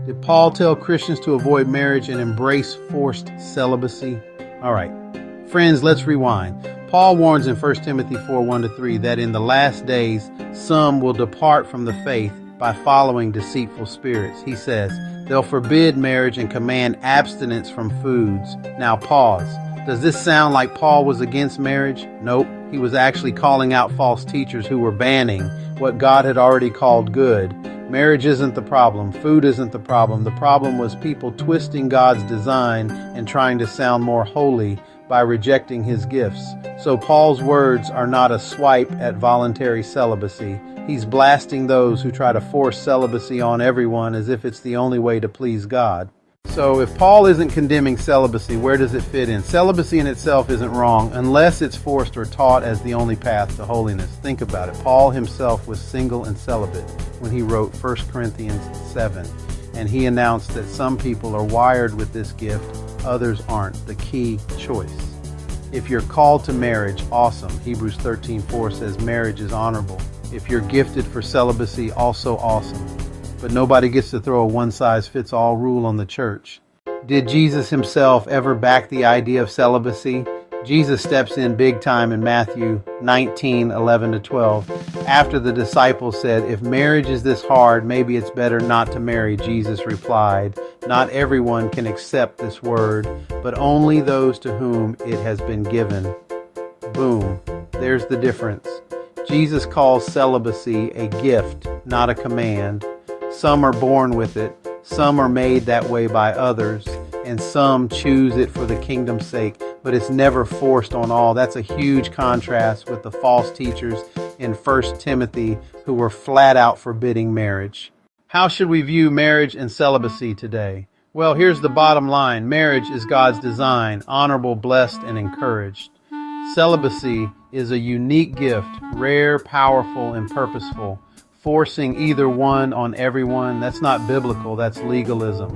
Did Paul tell Christians to avoid marriage and embrace forced celibacy? All right, friends, let's rewind. Paul warns in 1 Timothy 4:1-3 that in the last days some will depart from the faith by following deceitful spirits. He says they'll forbid marriage and command abstinence from foods. Now pause. Does this sound like Paul was against marriage? Nope. He was actually calling out false teachers who were banning what God had already called good. Marriage isn't the problem. Food isn't the problem. The problem was people twisting God's design and trying to sound more holy by rejecting his gifts. So Paul's words are not a swipe at voluntary celibacy. He's blasting those who try to force celibacy on everyone as if it's the only way to please God. So if Paul isn't condemning celibacy, where does it fit in? Celibacy in itself isn't wrong unless it's forced or taught as the only path to holiness. Think about it. Paul himself was single and celibate when he wrote 1 Corinthians 7. And he announced that some people are wired with this gift, others aren't. The key choice. If you're called to marriage, awesome. Hebrews 13:4 says marriage is honorable. If you're gifted for celibacy, also awesome. But nobody gets to throw a one-size-fits-all rule on the church. Did Jesus himself ever back the idea of celibacy? Jesus steps in big time in Matthew 19:11-12. After the disciples said, "If marriage is this hard, maybe it's better not to marry," Jesus replied, "Not everyone can accept this word, but only those to whom it has been given." Boom. There's the difference. Jesus calls celibacy a gift, not a command. Some are born with it, some are made that way by others, and some choose it for the kingdom's sake, but it's never forced on all. That's a huge contrast with the false teachers in 1 Timothy who were flat out forbidding marriage. How should we view marriage and celibacy today? Well, here's the bottom line. Marriage is God's design, honorable, blessed, and encouraged. Celibacy is a unique gift, rare, powerful, and purposeful. Forcing either one on everyone, that's not biblical, that's legalism.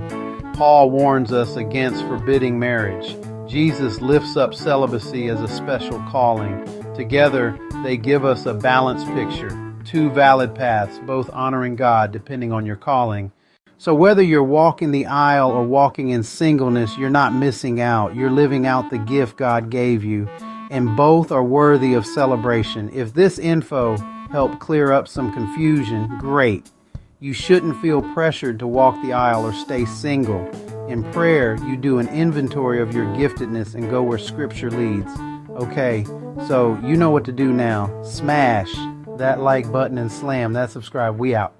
Paul warns us against forbidding marriage. Jesus lifts up celibacy as a special calling. Together, they give us a balanced picture, two valid paths, both honoring God depending on your calling. So whether you're walking the aisle or walking in singleness, you're not missing out. You're living out the gift God gave you, and both are worthy of celebration. If this info help clear up some confusion, great. You shouldn't feel pressured to walk the aisle or stay single. In prayer, you do an inventory of your giftedness and go where Scripture leads. Okay, so you know what to do now. Smash that like button and slam that subscribe. We out.